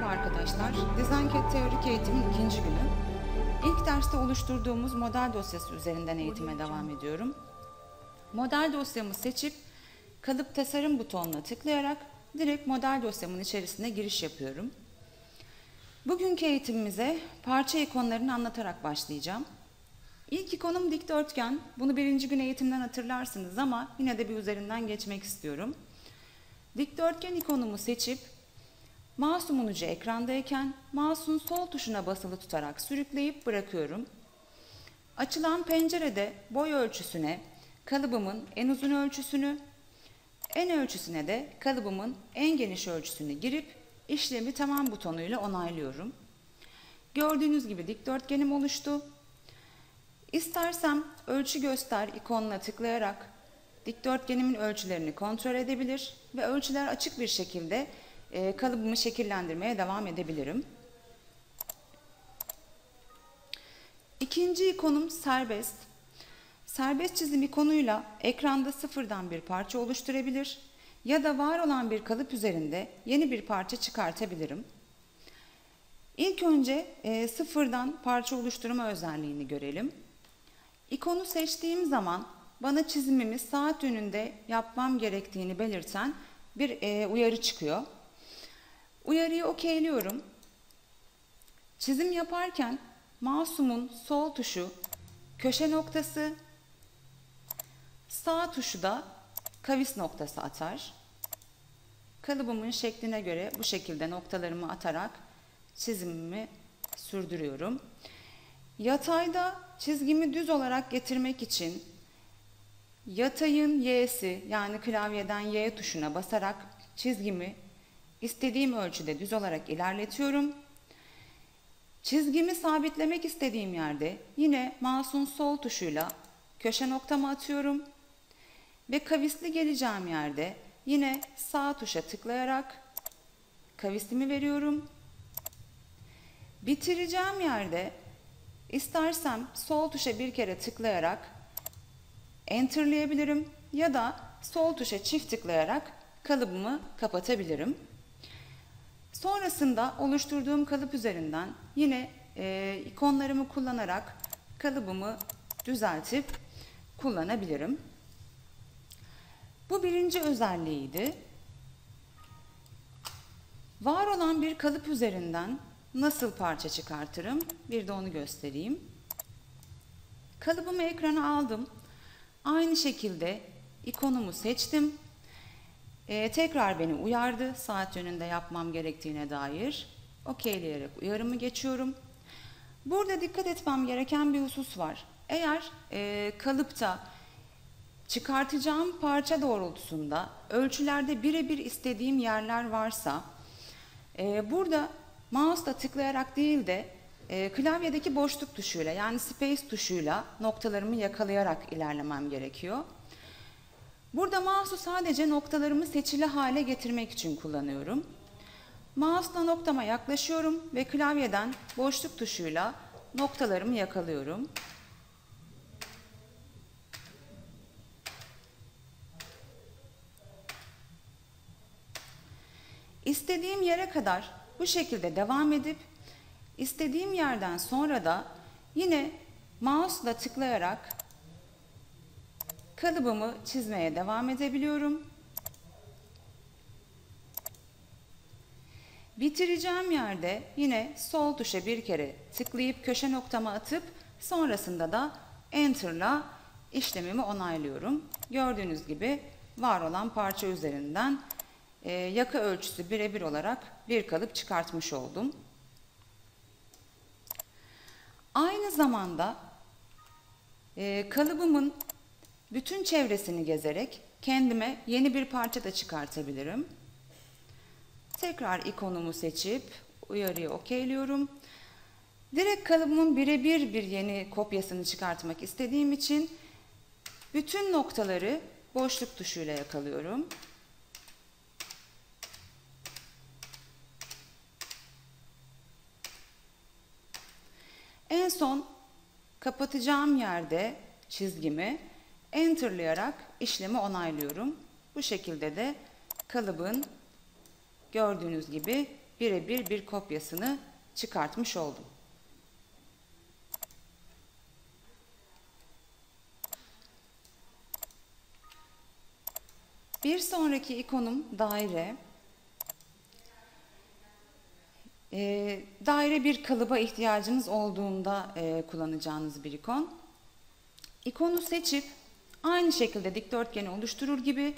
Merhaba arkadaşlar, Design CAD teorik eğitimin ikinci günü. İlk derste oluşturduğumuz model dosyası üzerinden eğitime devam ediyorum. Model dosyamı seçip kalıp tasarım butonuna tıklayarak direkt model dosyamın içerisine giriş yapıyorum. Bugünkü eğitimimize parça ikonlarını anlatarak başlayacağım. İlk ikonum dikdörtgen. Bunu birinci gün eğitimden hatırlarsınız ama yine de bir üzerinden geçmek istiyorum. Dikdörtgen ikonumu seçip mouse'umun ucu ekrandayken mouse'un sol tuşuna basılı tutarak sürükleyip bırakıyorum. Açılan pencerede boy ölçüsüne kalıbımın en uzun ölçüsünü, en ölçüsüne de kalıbımın en geniş ölçüsünü girip işlemi tamam butonuyla onaylıyorum. Gördüğünüz gibi dikdörtgenim oluştu. İstersem ölçü göster ikonuna tıklayarak dikdörtgenimin ölçülerini kontrol edebilir ve ölçüler açık bir şekilde kalıbımı şekillendirmeye devam edebilirim. İkinci ikonum serbest. Serbest çizim ikonuyla ekranda sıfırdan bir parça oluşturabilir ya da var olan bir kalıp üzerinde yeni bir parça çıkartabilirim. İlk önce sıfırdan parça oluşturma özelliğini görelim. İkonu seçtiğim zaman bana çizimimi saat yönünde yapmam gerektiğini belirten bir uyarı çıkıyor. Uyarıyı okeyliyorum. Çizim yaparken mouse'umun sol tuşu köşe noktası, sağ tuşu da kavis noktası atar. Kalıbımın şekline göre bu şekilde noktalarımı atarak çizimimi sürdürüyorum. Yatayda çizgimi düz olarak getirmek için yatayın Y'si yani klavyeden Y tuşuna basarak çizgimi istediğim ölçüde düz olarak ilerletiyorum. Çizgimi sabitlemek istediğim yerde yine mouse'un sol tuşuyla köşe noktamı atıyorum. Ve kavisli geleceğim yerde yine sağ tuşa tıklayarak kavisimi veriyorum. Bitireceğim yerde istersem sol tuşa bir kere tıklayarak enter'layabilirim ya da sol tuşa çift tıklayarak kalıbımı kapatabilirim. Sonrasında oluşturduğum kalıp üzerinden yine ikonlarımı kullanarak kalıbımı düzeltip kullanabilirim. Bu birinci özelliğiydi. Var olan bir kalıp üzerinden nasıl parça çıkartırım? Bir de onu göstereyim. Kalıbımı ekrana aldım. Aynı şekilde ikonumu seçtim. Tekrar beni uyardı saat yönünde yapmam gerektiğine dair. Okeyleyerek uyarımı geçiyorum. Burada dikkat etmem gereken bir husus var. Eğer kalıpta çıkartacağım parça doğrultusunda ölçülerde birebir istediğim yerler varsa burada mouse'la tıklayarak değil de klavyedeki boşluk tuşuyla yani space tuşuyla noktalarımı yakalayarak ilerlemem gerekiyor. Burada mouse'u sadece noktalarımı seçili hale getirmek için kullanıyorum. Mouse'la noktama yaklaşıyorum ve klavyeden boşluk tuşuyla noktalarımı yakalıyorum. İstediğim yere kadar bu şekilde devam edip istediğim yerden sonra da yine mouse'la tıklayarak kalıbımı çizmeye devam edebiliyorum. Bitireceğim yerde yine sol tuşa bir kere tıklayıp köşe noktama atıp sonrasında da enter'la işlemimi onaylıyorum. Gördüğünüz gibi var olan parça üzerinden yaka ölçüsü birebir olarak bir kalıp çıkartmış oldum. Aynı zamanda kalıbımın bütün çevresini gezerek kendime yeni bir parça da çıkartabilirim. Tekrar ikonumu seçip uyarıyı okeyliyorum. Direkt kalıbımın birebir bir yeni kopyasını çıkartmak istediğim için bütün noktaları boşluk tuşuyla yakalıyorum. En son kapatacağım yerde çizgimi enter'layarak işlemi onaylıyorum. Bu şekilde de kalıbın gördüğünüz gibi birebir bir kopyasını çıkartmış oldum. Bir sonraki ikonum daire. Daire bir kalıba ihtiyacınız olduğunda kullanacağınız bir ikon. İkonu seçip aynı şekilde dikdörtgeni oluşturur gibi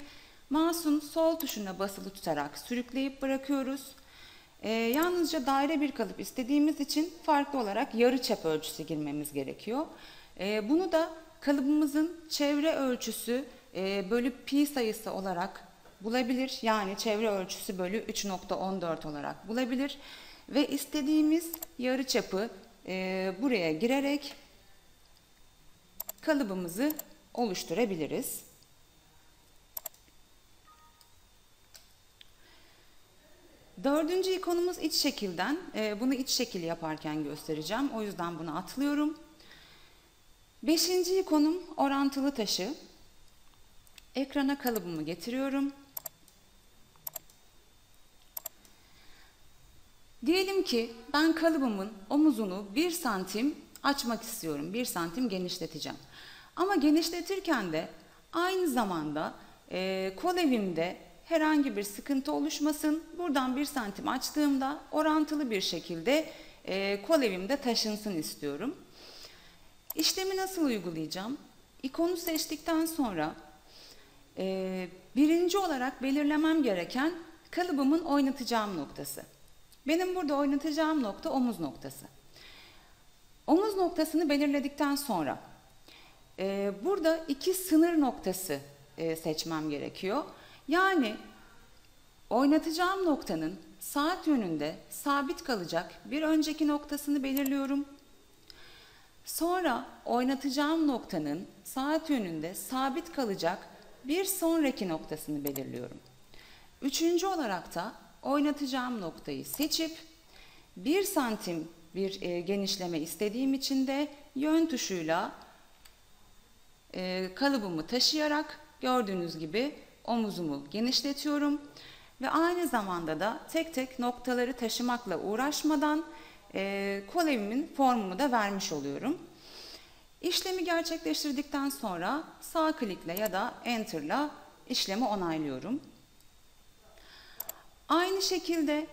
mouse'un sol tuşuna basılı tutarak sürükleyip bırakıyoruz. Yalnızca daire bir kalıp istediğimiz için farklı olarak yarıçap ölçüsü girmemiz gerekiyor. Bunu da kalıbımızın çevre ölçüsü bölü pi sayısı olarak bulabilir. Yani çevre ölçüsü bölü 3.14 olarak bulabilir. Ve istediğimiz yarıçapı buraya girerek kalıbımızı oluşturabiliriz. Dördüncü ikonumuz iç şekilden. Bunu iç şekil yaparken göstereceğim. O yüzden bunu atlıyorum. Beşinci ikonum orantılı taşı. Ekrana kalıbımı getiriyorum. Diyelim ki ben kalıbımın omuzunu 1 santim açmak istiyorum. 1 santim genişleteceğim. Ama genişletirken de aynı zamanda kol evimde herhangi bir sıkıntı oluşmasın. Buradan 1 santim açtığımda orantılı bir şekilde kol evimde taşınsın istiyorum. İşlemi nasıl uygulayacağım? İkonu seçtikten sonra birinci olarak belirlemem gereken kalıbımın oynatacağım noktası. Benim burada oynatacağım nokta omuz noktası. Omuz noktasını belirledikten sonra burada 2 sınır noktası seçmem gerekiyor. Yani oynatacağım noktanın saat yönünde sabit kalacak bir önceki noktasını belirliyorum. Sonra oynatacağım noktanın saat yönünde sabit kalacak bir sonraki noktasını belirliyorum. Üçüncü olarak da oynatacağım noktayı seçip 1 santim bir genişleme istediğim için de yön tuşuyla kalıbımı taşıyarak gördüğünüz gibi omuzumu genişletiyorum. Ve aynı zamanda da tek tek noktaları taşımakla uğraşmadan kol evimin formunu da vermiş oluyorum. İşlemi gerçekleştirdikten sonra sağ klikle ya da enter'la işlemi onaylıyorum. Aynı şekilde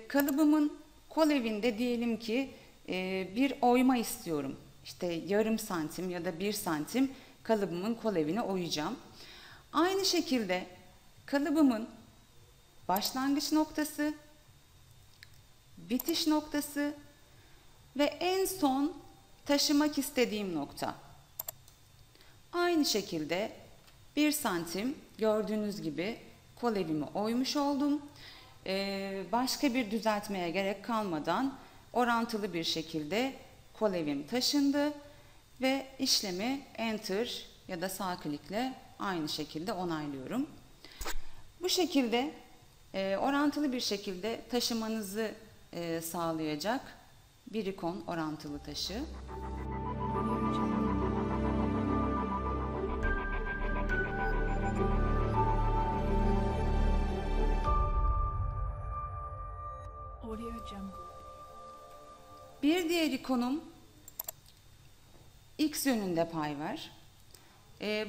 kalıbımın kol evinde diyelim ki bir oyma istiyorum. İşte yarım santim ya da 1 santim kalıbımın kol evine oyacağım. Aynı şekilde kalıbımın başlangıç noktası, bitiş noktası ve en son taşımak istediğim nokta. Aynı şekilde 1 santim gördüğünüz gibi kol evimi oymuş oldum. Başka bir düzeltmeye gerek kalmadan orantılı bir şekilde kol evim taşındı ve işlemi enter ya da sağ klikle aynı şekilde onaylıyorum. Bu şekilde orantılı bir şekilde taşımanızı sağlayacak bir ikon orantılı taşı. Bir diğer ikonum X yönünde pay ver.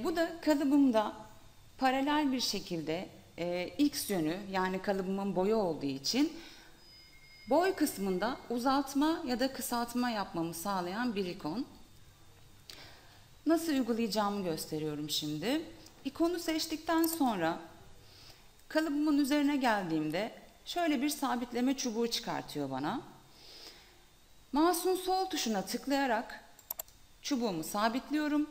Bu da kalıbımda paralel bir şekilde X yönü yani kalıbımın boyu olduğu için boy kısmında uzaltma ya da kısaltma yapmamı sağlayan bir ikon. Nasıl uygulayacağımı gösteriyorum şimdi. İkonu seçtikten sonra kalıbımın üzerine geldiğimde şöyle bir sabitleme çubuğu çıkartıyor bana. Mouse'un sol tuşuna tıklayarak çubuğumu sabitliyorum.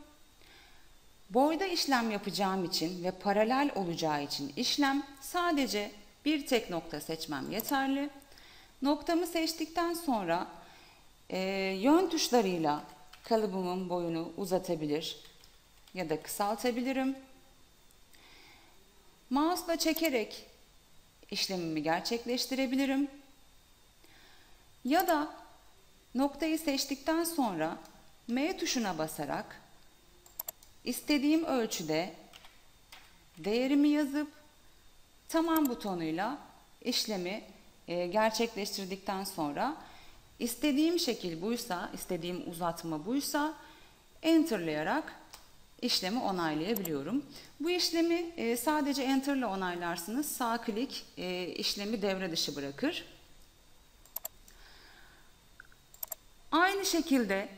Boyda işlem yapacağım için ve paralel olacağı için işlem sadece bir tek nokta seçmem yeterli. Noktamı seçtikten sonra yön tuşlarıyla kalıbımın boyunu uzatabilir ya da kısaltabilirim. Mouse'la çekerek işlemimi gerçekleştirebilirim. Ya da noktayı seçtikten sonra M tuşuna basarak istediğim ölçüde değerimi yazıp tamam butonuyla işlemi gerçekleştirdikten sonra istediğim şekil buysa, istediğim uzatma buysa enterlayarak işlemi onaylayabiliyorum. Bu işlemi sadece enter ile onaylarsınız. Sağ klik işlemi devre dışı bırakır. Aynı şekilde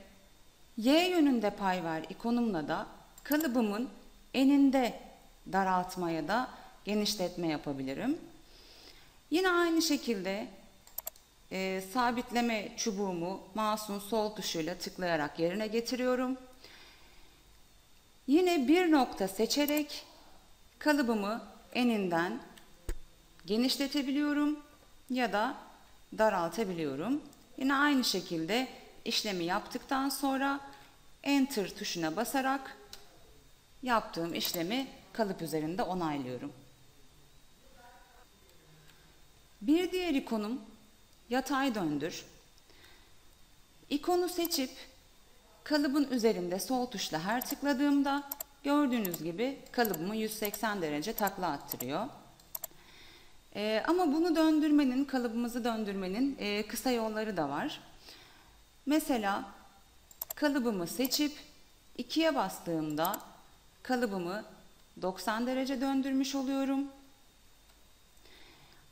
Y yönünde pay ver ikonumla da kalıbımın eninde daraltma ya da genişletme yapabilirim. Yine aynı şekilde sabitleme çubuğumu mouse'un sol tuşuyla tıklayarak yerine getiriyorum. Yine bir nokta seçerek kalıbımı eninden genişletebiliyorum ya da daraltabiliyorum. Yine aynı şekilde işlemi yaptıktan sonra Enter tuşuna basarak yaptığım işlemi kalıp üzerinde onaylıyorum. Bir diğer ikonum yatay döndür. İkonu seçip kalıbın üzerinde sol tuşla her tıkladığımda gördüğünüz gibi kalıbımı 180 derece takla attırıyor. Ama bunu döndürmenin, kalıbımızı döndürmenin kısa yolları da var. Mesela kalıbımı seçip 2'ye bastığımda kalıbımı 90 derece döndürmüş oluyorum.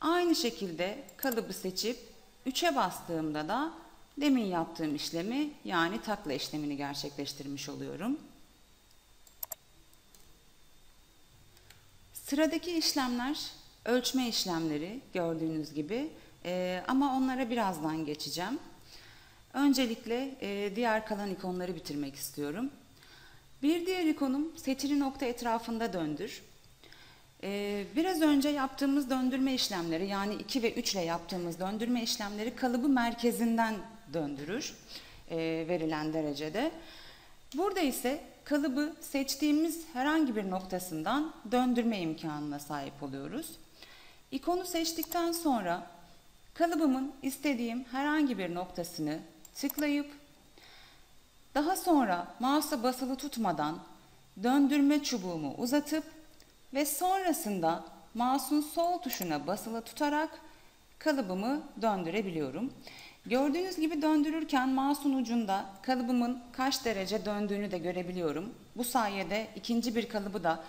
Aynı şekilde kalıbı seçip 3'e bastığımda da demin yaptığım işlemi yani takla işlemini gerçekleştirmiş oluyorum. Sıradaki işlemler ölçme işlemleri gördüğünüz gibi ama onlara birazdan geçeceğim. Öncelikle diğer kalan ikonları bitirmek istiyorum. Bir diğer ikonum seçili nokta etrafında döndür. Biraz önce yaptığımız döndürme işlemleri yani 2 ve 3 ile yaptığımız döndürme işlemleri kalıbı merkezinden döndürür verilen derecede. Burada ise kalıbı seçtiğimiz herhangi bir noktasından döndürme imkanına sahip oluyoruz. İkonu seçtikten sonra kalıbımın istediğim herhangi bir noktasını tıklayıp daha sonra mouse'a basılı tutmadan döndürme çubuğumu uzatıp ve sonrasında mouse'un sol tuşuna basılı tutarak kalıbımı döndürebiliyorum. Gördüğünüz gibi döndürürken mouse'un ucunda kalıbımın kaç derece döndüğünü de görebiliyorum. Bu sayede ikinci bir kalıbı da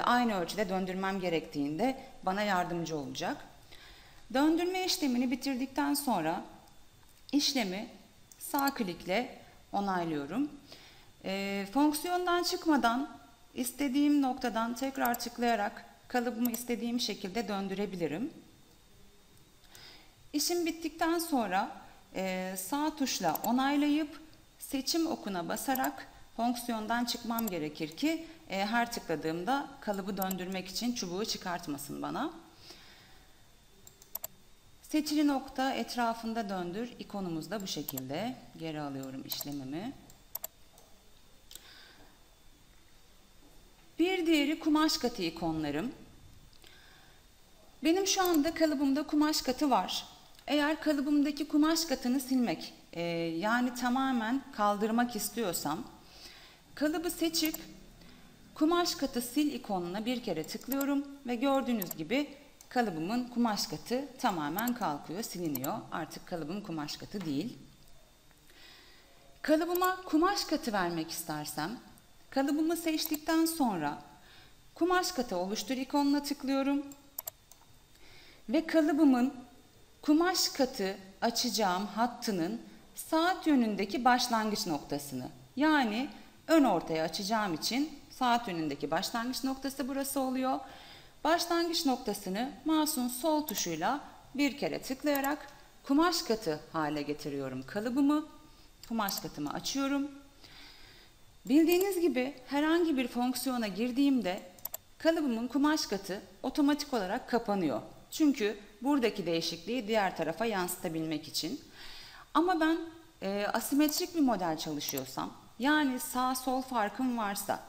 aynı ölçüde döndürmem gerektiğinde bana yardımcı olacak. Döndürme işlemini bitirdikten sonra işlemi sağ klikle onaylıyorum. Fonksiyondan çıkmadan istediğim noktadan tekrar tıklayarak kalıbımı istediğim şekilde döndürebilirim. İşim bittikten sonra sağ tuşla onaylayıp seçim okuna basarak fonksiyondan çıkmam gerekir ki her tıkladığımda kalıbı döndürmek için çubuğu çıkartmasın bana. Seçili nokta etrafında döndür ikonumuz da bu şekilde. Geri alıyorum işlemimi. Bir diğeri kumaş katı ikonlarım. Benim şu anda kalıbımda kumaş katı var. Eğer kalıbımdaki kumaş katını silmek yani tamamen kaldırmak istiyorsam kalıbı seçip kumaş katı sil ikonuna bir kere tıklıyorum ve gördüğünüz gibi kalıbımın kumaş katı tamamen kalkıyor, siliniyor. Artık kalıbım kumaş katı değil. Kalıbıma kumaş katı vermek istersem kalıbımı seçtikten sonra kumaş katı oluştur ikonuna tıklıyorum. Ve kalıbımın kumaş katı açacağım hattının saat yönündeki başlangıç noktasını yani ön ortaya açacağım için saat yönündeki başlangıç noktası burası oluyor. Başlangıç noktasını mouse'un sol tuşuyla bir kere tıklayarak kumaş katı hale getiriyorum kalıbımı. Kumaş katımı açıyorum. Bildiğiniz gibi herhangi bir fonksiyona girdiğimde kalıbımın kumaş katı otomatik olarak kapanıyor. Çünkü buradaki değişikliği diğer tarafa yansıtabilmek için. Ama ben asimetrik bir model çalışıyorsam, yani sağ sol farkım varsa,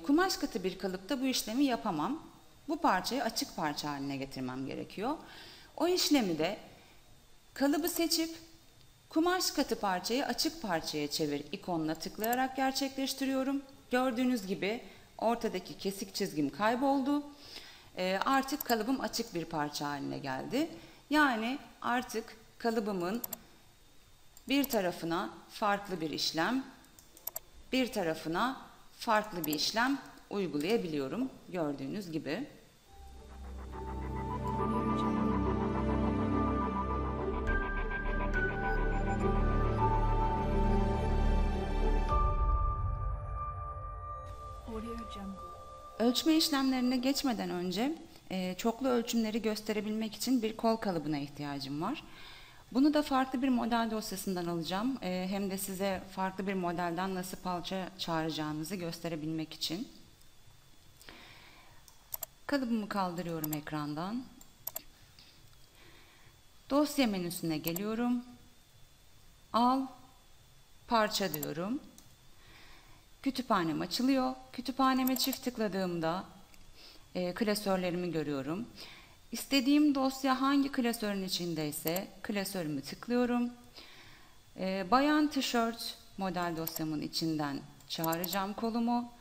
kumaş katı bir kalıpta bu işlemi yapamam. Bu parçayı açık parça haline getirmem gerekiyor. O işlemi de kalıbı seçip kumaş katı parçayı açık parçaya çevir ikonuna tıklayarak gerçekleştiriyorum. Gördüğünüz gibi ortadaki kesik çizgim kayboldu. Artık kalıbım açık bir parça haline geldi. Yani artık kalıbımın bir tarafına farklı bir işlem, bir tarafına farklı bir işlem uygulayabiliyorum gördüğünüz gibi. Ölçme işlemlerine geçmeden önce çoklu ölçümleri gösterebilmek için bir kol kalıbına ihtiyacım var. Bunu da farklı bir model dosyasından alacağım. Hem de size farklı bir modelden nasıl parça çağıracağınızı gösterebilmek için. Kalıbımı kaldırıyorum ekrandan. Dosya menüsüne geliyorum. Al, parça diyorum. Kütüphanem açılıyor. Kütüphaneme çift tıkladığımda klasörlerimi görüyorum. İstediğim dosya hangi klasörün içindeyse klasörümü tıklıyorum. Bayan tişört model dosyamın içinden çağıracağım kolumu.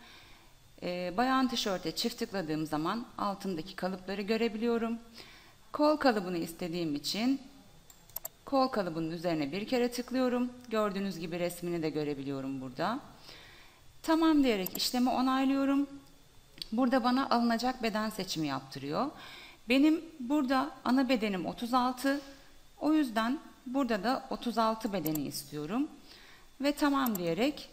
Bayan tişörte çift tıkladığım zaman altındaki kalıpları görebiliyorum. Kol kalıbını istediğim için kol kalıbının üzerine bir kere tıklıyorum. Gördüğünüz gibi resmini de görebiliyorum burada. Tamam diyerek işlemi onaylıyorum. Burada bana alınacak beden seçimi yaptırıyor. Benim burada ana bedenim 36. O yüzden burada da 36 bedeni istiyorum. Ve tamam diyerek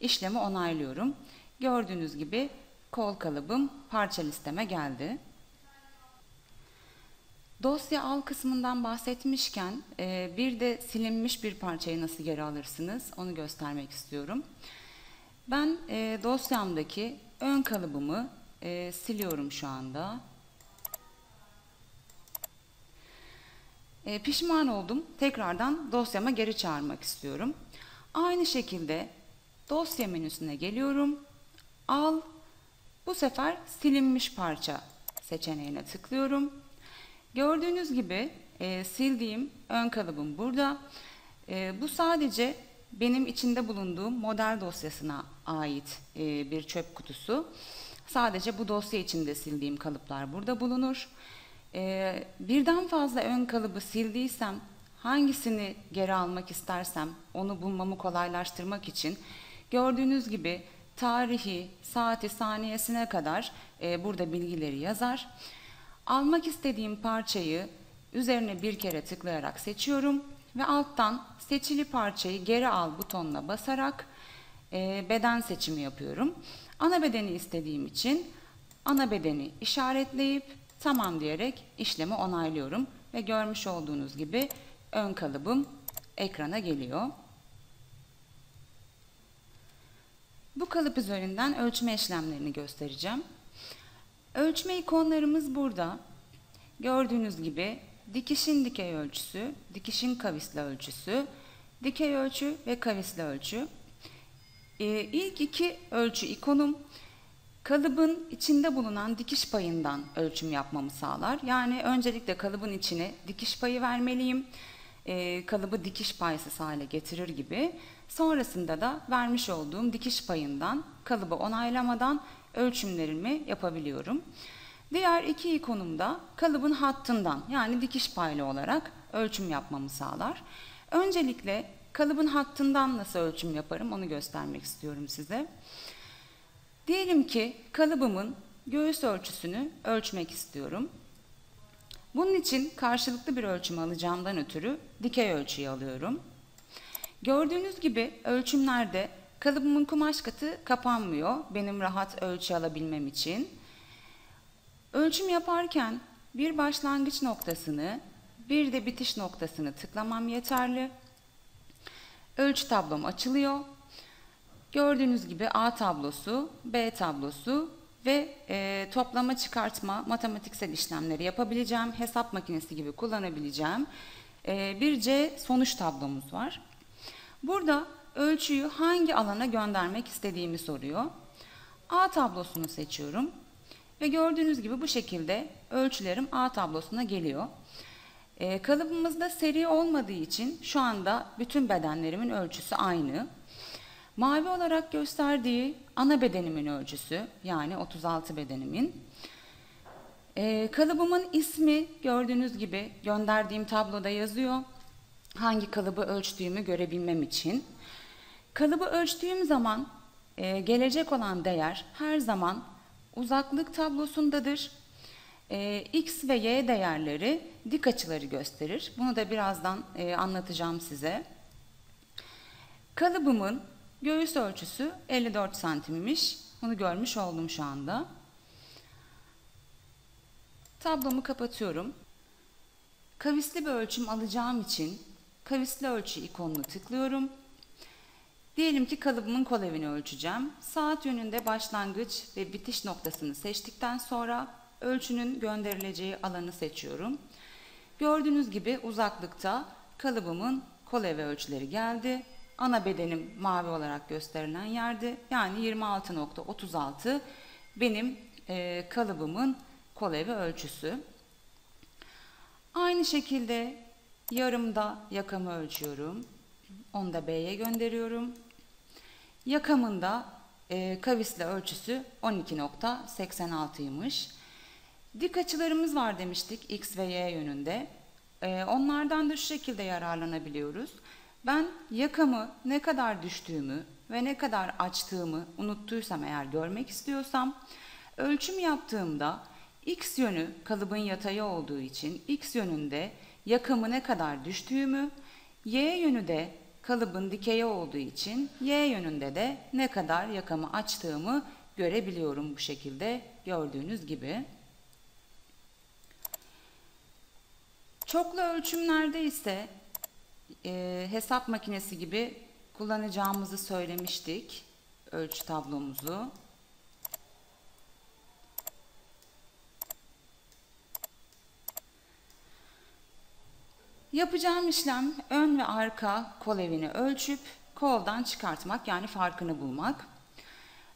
işlemi onaylıyorum. Gördüğünüz gibi kol kalıbım parça listeme geldi. Dosya al kısmından bahsetmişken bir de silinmiş bir parçayı nasıl geri alırsınız onu göstermek istiyorum. Ben dosyamdaki ön kalıbımı siliyorum şu anda. Pişman oldum. Tekrardan dosyama geri çağırmak istiyorum. Aynı şekilde dosya menüsüne geliyorum. Al. Bu sefer silinmiş parça seçeneğine tıklıyorum. Gördüğünüz gibi sildiğim ön kalıbım burada. Bu sadece benim içinde bulunduğum model dosyasına ait bir çöp kutusu. Sadece bu dosya içinde sildiğim kalıplar burada bulunur. Birden fazla ön kalıbı sildiysem, hangisini geri almak istersem onu bulmamı kolaylaştırmak için gördüğünüz gibi tarihi, saati, saniyesine kadar burada bilgileri yazar. Almak istediğim parçayı üzerine bir kere tıklayarak seçiyorum ve alttan seçili parçayı geri al butonuna basarak beden seçimi yapıyorum. Ana bedeni istediğim için ana bedeni işaretleyip tamam diyerek işlemi onaylıyorum ve görmüş olduğunuz gibi ön kalıbım ekrana geliyor. Bu kalıp üzerinden ölçme işlemlerini göstereceğim. Ölçme ikonlarımız burada. Gördüğünüz gibi dikişin dikey ölçüsü, dikişin kavisli ölçüsü, dikey ölçü ve kavisli ölçü. İlk iki ölçü ikonum kalıbın içinde bulunan dikiş payından ölçüm yapmamı sağlar. Yani öncelikle kalıbın içine dikiş payı vermeliyim. Kalıbı dikiş paysız hale getirir gibi. Sonrasında da vermiş olduğum dikiş payından kalıbı onaylamadan ölçümlerimi yapabiliyorum. Diğer iki ikonumda kalıbın hattından yani dikiş paylı olarak ölçüm yapmamı sağlar. Öncelikle kalıbın hattından nasıl ölçüm yaparım onu göstermek istiyorum size. Diyelim ki kalıbımın göğüs ölçüsünü ölçmek istiyorum. Bunun için karşılıklı bir ölçüm alacağımdan ötürü dikey ölçüyü alıyorum. Gördüğünüz gibi ölçümlerde kalıbımın kumaş katı kapanmıyor benim rahat ölçü alabilmem için. Ölçüm yaparken bir başlangıç noktasını bir de bitiş noktasını tıklamam yeterli. Ölçü tablom açılıyor. Gördüğünüz gibi A tablosu, B tablosu ve toplama çıkartma matematiksel işlemleri yapabileceğim, hesap makinesi gibi kullanabileceğim bir C sonuç tablomuz var. Burada ölçüyü hangi alana göndermek istediğimi soruyor. A tablosunu seçiyorum ve gördüğünüz gibi bu şekilde ölçülerim A tablosuna geliyor. Kalıbımızda seri olmadığı için şu anda bütün bedenlerimin ölçüsü aynı. Mavi olarak gösterdiği ana bedenimin ölçüsü yani 36 bedenimin. Kalıbımın ismi gördüğünüz gibi gönderdiğim tabloda yazıyor. Hangi kalıbı ölçtüğümü görebilmem için. Kalıbı ölçtüğüm zaman gelecek olan değer her zaman uzaklık tablosundadır. X ve Y değerleri dik açıları gösterir. Bunu da birazdan anlatacağım size. Kalıbımın göğüs ölçüsü 54 santimmiş. Bunu görmüş oldum şu anda. Tablomu kapatıyorum. Kavisli bir ölçüm alacağım için kavisli ölçü ikonunu tıklıyorum. Diyelim ki kalıbımın kol evini ölçeceğim. Saat yönünde başlangıç ve bitiş noktasını seçtikten sonra ölçünün gönderileceği alanı seçiyorum. Gördüğünüz gibi uzaklıkta kalıbımın kol evi ölçüleri geldi. Ana bedenim mavi olarak gösterilen yerde, yani 26.36 benim kalıbımın kol evi ölçüsü. Aynı şekilde yarımda yakamı ölçüyorum. Onu da B'ye gönderiyorum. Yakamın da kavisli ölçüsü 12.86'ymış. Dik açılarımız var demiştik X ve Y yönünde. Onlardan da şu şekilde yararlanabiliyoruz. Ben yakamı ne kadar düştüğümü ve ne kadar açtığımı unuttuysam, eğer görmek istiyorsam, ölçüm yaptığımda X yönü kalıbın yatayı olduğu için X yönünde yakamı ne kadar düştüğümü, Y yönü de kalıbın dikeyi olduğu için Y yönünde de ne kadar yakamı açtığımı görebiliyorum bu şekilde gördüğünüz gibi. Çoklu ölçümlerde ise hesap makinesi gibi kullanacağımızı söylemiştik ölçü tablomuzu. Yapacağım işlem ön ve arka kol evini ölçüp koldan çıkartmak, yani farkını bulmak.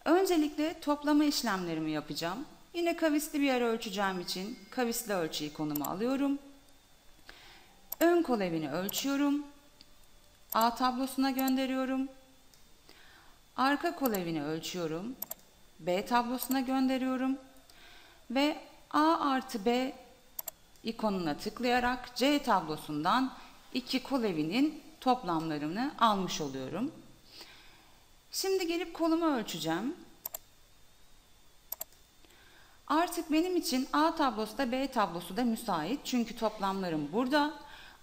Öncelikle toplama işlemlerimi yapacağım. Yine kavisli bir yer ölçeceğim için kavisli ölçü ikonumu alıyorum. Ön kol evini ölçüyorum. A tablosuna gönderiyorum. Arka kol evini ölçüyorum. B tablosuna gönderiyorum. Ve A artı B ikonuna tıklayarak C tablosundan iki kol evinin toplamlarını almış oluyorum. Şimdi gelip kolumu ölçeceğim. Artık benim için A tablosu da B tablosu da müsait. Çünkü toplamlarım burada.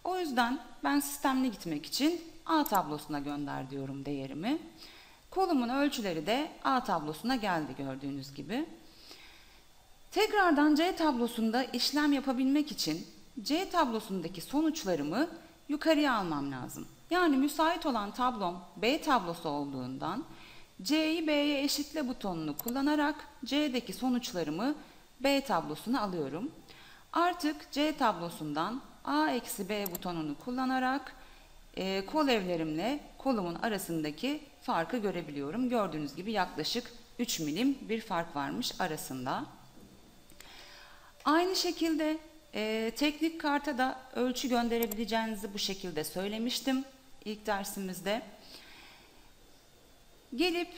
O yüzden ben sistemli gitmek için A tablosuna gönder diyorum değerimi. Kolumun ölçüleri de A tablosuna geldi gördüğünüz gibi. Tekrardan C tablosunda işlem yapabilmek için C tablosundaki sonuçlarımı yukarıya almam lazım. Yani müsait olan tablom B tablosu olduğundan C'yi B'ye eşitle butonunu kullanarak C'deki sonuçlarımı B tablosuna alıyorum. Artık C tablosundan A eksi B butonunu kullanarak kol evlerimle kolumun arasındaki farkı görebiliyorum. Gördüğünüz gibi yaklaşık 3 milim bir fark varmış arasında. Aynı şekilde teknik karta da ölçü gönderebileceğinizi bu şekilde söylemiştim ilk dersimizde. Gelip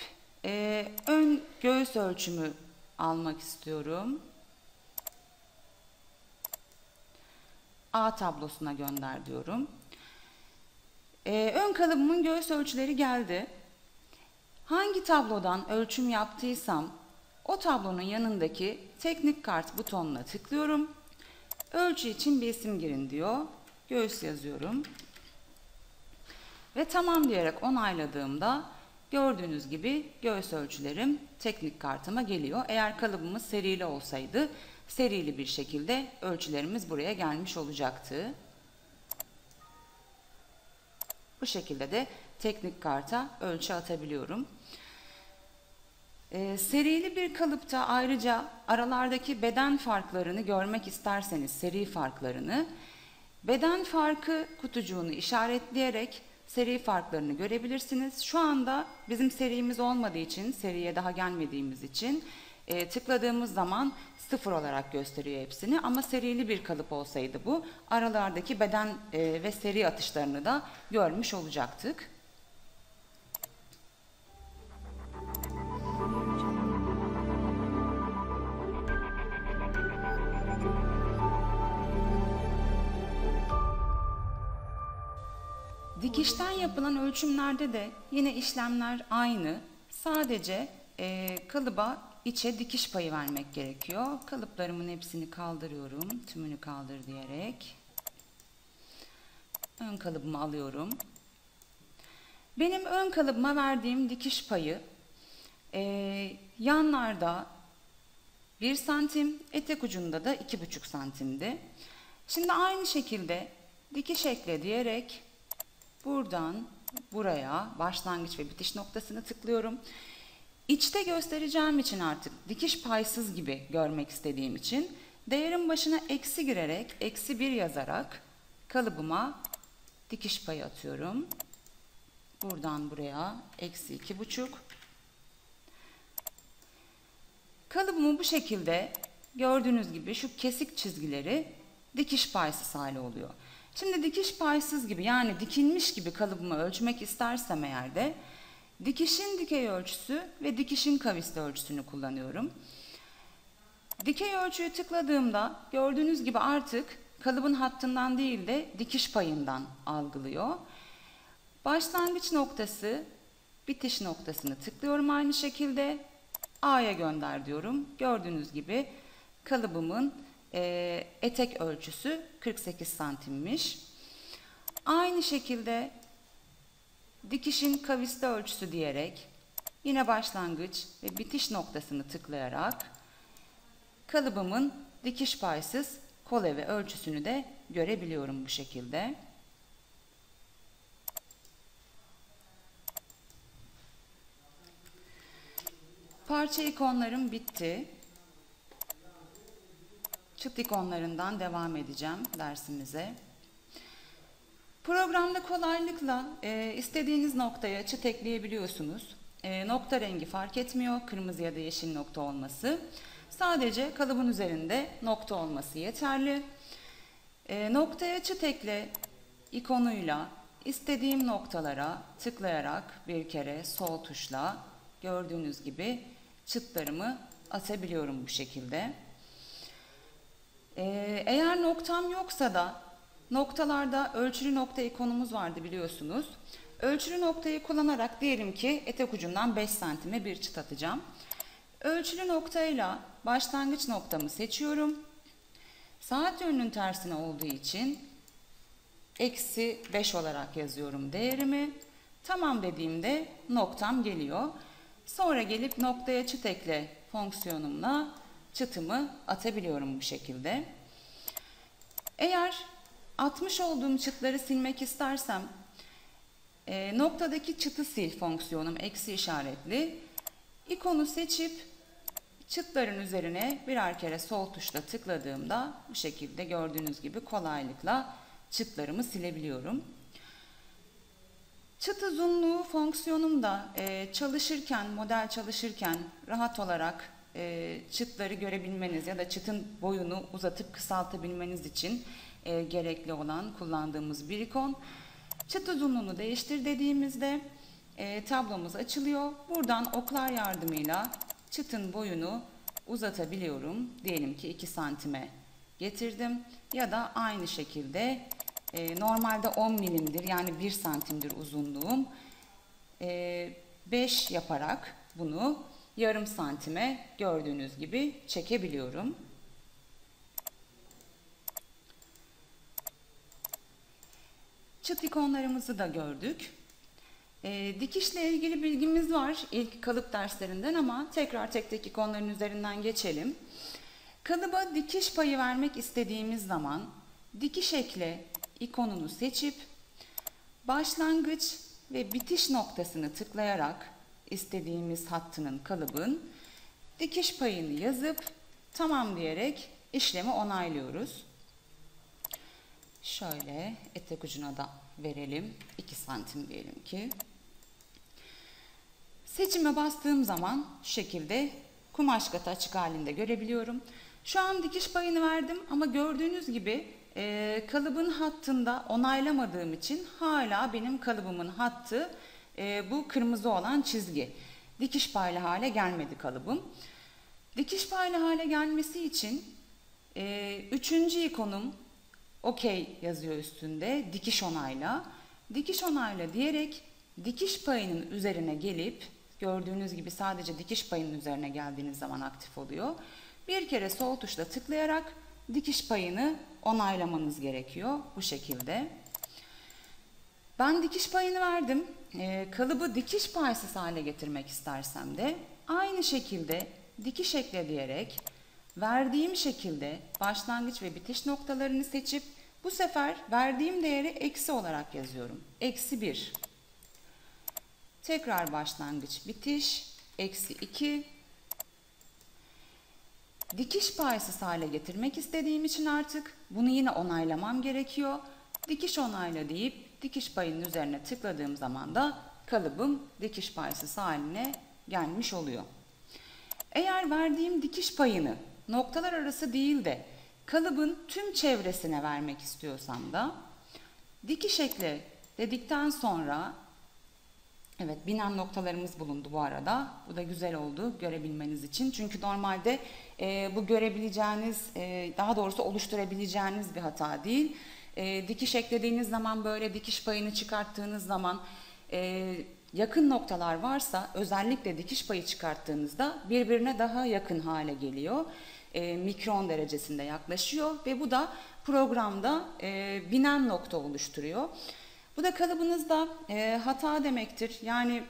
ön göğüs ölçümü almak istiyorum. A tablosuna gönder diyorum. Ön kalıbımın göğüs ölçüleri geldi. Hangi tablodan ölçüm yaptıysam o tablonun yanındaki teknik kart butonuna tıklıyorum. Ölçü için bir isim girin diyor. Göğüs yazıyorum. Ve tamam diyerek onayladığımda gördüğünüz gibi göğüs ölçülerim teknik kartıma geliyor. Eğer kalıbımız serili olsaydı serili bir şekilde ölçülerimiz buraya gelmiş olacaktı. Bu şekilde de teknik karta ölçü atabiliyorum. Serili bir kalıpta ayrıca aralardaki beden farklarını görmek isterseniz, seri farklarını, beden farkı kutucuğunu işaretleyerek seri farklarını görebilirsiniz. Şu anda bizim serimiz olmadığı için, seriye daha gelmediğimiz için tıkladığımız zaman 0 olarak gösteriyor hepsini. Ama serili bir kalıp olsaydı bu, aralardaki beden ve seri atışlarını da görmüş olacaktık. Dikişten yapılan ölçümlerde de yine işlemler aynı. Sadece kalıba içe dikiş payı vermek gerekiyor. Kalıplarımın hepsini kaldırıyorum. Tümünü kaldır diyerek. Ön kalıbımı alıyorum. Benim ön kalıbıma verdiğim dikiş payı yanlarda 1 santim, etek ucunda da 2,5 santimdi. Şimdi aynı şekilde dikiş ekle diyerek buradan buraya başlangıç ve bitiş noktasını tıklıyorum. İçte göstereceğim için artık dikiş paysız gibi görmek istediğim için değerin başına eksi girerek -1 yazarak kalıbıma dikiş payı atıyorum. Buradan buraya -2,5. Kalıbımı bu şekilde gördüğünüz gibi şu kesik çizgileri dikiş paysız hali oluyor. Şimdi dikiş paysız gibi yani dikilmiş gibi kalıbımı ölçmek istersem eğer de dikişin dikey ölçüsü ve dikişin kavisli ölçüsünü kullanıyorum. Dikey ölçüyü tıkladığımda gördüğünüz gibi artık kalıbın hattından değil de dikiş payından algılıyor. Başlangıç noktası, bitiş noktasını tıklıyorum aynı şekilde. A'ya gönder diyorum. Gördüğünüz gibi kalıbımın etek ölçüsü 48 santimmiş. Aynı şekilde dikişin kavisli ölçüsü diyerek yine başlangıç ve bitiş noktasını tıklayarak kalıbımın dikiş paysız kol evi ölçüsünü de görebiliyorum bu şekilde. Parça ikonlarım bitti. Çıt ikonlarından devam edeceğim dersimize. Programda kolaylıkla istediğiniz noktaya çıt ekleyebiliyorsunuz. Nokta rengi fark etmiyor, kırmızı ya da yeşil nokta olması. Sadece kalıbın üzerinde nokta olması yeterli. Noktaya çıt ekle ikonuyla istediğim noktalara tıklayarak bir kere sol tuşla gördüğünüz gibi çıtlarımı atabiliyorum bu şekilde. Eğer noktam yoksa da noktalarda ölçülü nokta ikonumuz vardı biliyorsunuz. Ölçülü noktayı kullanarak diyelim ki etek ucundan 5 santime bir çıt atacağım. Ölçülü noktayla başlangıç noktamı seçiyorum. Saat yönünün tersine olduğu için -5 olarak yazıyorum değerimi. Tamam dediğimde noktam geliyor. Sonra gelip noktaya çıt ekle fonksiyonumla çıtımı atabiliyorum bu şekilde. Eğer atmış olduğum çıtları silmek istersem noktadaki çıtı sil fonksiyonum eksi işaretli. İkonu seçip çıtların üzerine birer kere sol tuşla tıkladığımda bu şekilde gördüğünüz gibi kolaylıkla çıtlarımı silebiliyorum. Çıt uzunluğu fonksiyonum da çalışırken, model çalışırken rahat olarak çıtları görebilmeniz ya da çıtın boyunu uzatıp kısaltabilmeniz için gerekli olan kullandığımız bir ikon. Çıt uzunluğunu değiştir dediğimizde tablomuz açılıyor. Buradan oklar yardımıyla çıtın boyunu uzatabiliyorum. Diyelim ki 2 santime getirdim ya da aynı şekilde normalde 10 milimdir yani 1 santimdir uzunluğum. 5 yaparak bunu yarım santime gördüğünüz gibi çekebiliyorum. Çıt ikonlarımızı da gördük. Dikişle ilgili bilgimiz var ilk kalıp derslerinden ama tekrar tek tek ikonların üzerinden geçelim. Kalıba dikiş payı vermek istediğimiz zaman dikiş ekle ikonunu seçip başlangıç ve bitiş noktasını tıklayarak istediğimiz hattının kalıbın dikiş payını yazıp tamam diyerek işlemi onaylıyoruz. Şöyle etek ucuna da verelim. 2 santim diyelim ki. Seçime bastığım zaman şu şekilde kumaş katı açık halinde görebiliyorum. Şu an dikiş payını verdim ama gördüğünüz gibi kalıbın hattında onaylamadığım için hala benim kalıbımın hattı bu kırmızı olan çizgi. Dikiş paylı hale gelmedi kalıbım. Dikiş paylı hale gelmesi için 3. ikonum OK yazıyor üstünde dikiş onayla. dikiş onayla diyerek dikiş payının üzerine gelip, gördüğünüz gibi sadece dikiş payının üzerine geldiğiniz zaman aktif oluyor. Bir kere sol tuşla tıklayarak dikiş payını onaylamanız gerekiyor bu şekilde. Ben dikiş payını verdim. Kalıbı dikiş paysız hale getirmek istersem de aynı şekilde dikiş ekle diyerek verdiğim şekilde başlangıç ve bitiş noktalarını seçip bu sefer verdiğim değeri eksi olarak yazıyorum. Eksi 1. Tekrar başlangıç bitiş. Eksi 2. Dikiş paysız hale getirmek istediğim için artık bunu yine onaylamam gerekiyor. Dikiş onayla deyip dikiş payının üzerine tıkladığım zaman da kalıbım dikiş paysız haline gelmiş oluyor. Eğer verdiğim dikiş payını noktalar arası değil de kalıbın tüm çevresine vermek istiyorsam da dikiş ekle dedikten sonra, evet, binen noktalarımız bulundu bu arada. Bu da güzel oldu görebilmeniz için. Çünkü normalde bu görebileceğiniz, daha doğrusu oluşturabileceğiniz bir hata değil. Dikiş eklediğiniz zaman, böyle dikiş payını çıkarttığınız zaman yakın noktalar varsa, özellikle dikiş payı çıkarttığınızda birbirine daha yakın hale geliyor. Mikron derecesinde yaklaşıyor ve bu da programda binen nokta oluşturuyor. Bu da kalıbınızda hata demektir. Yani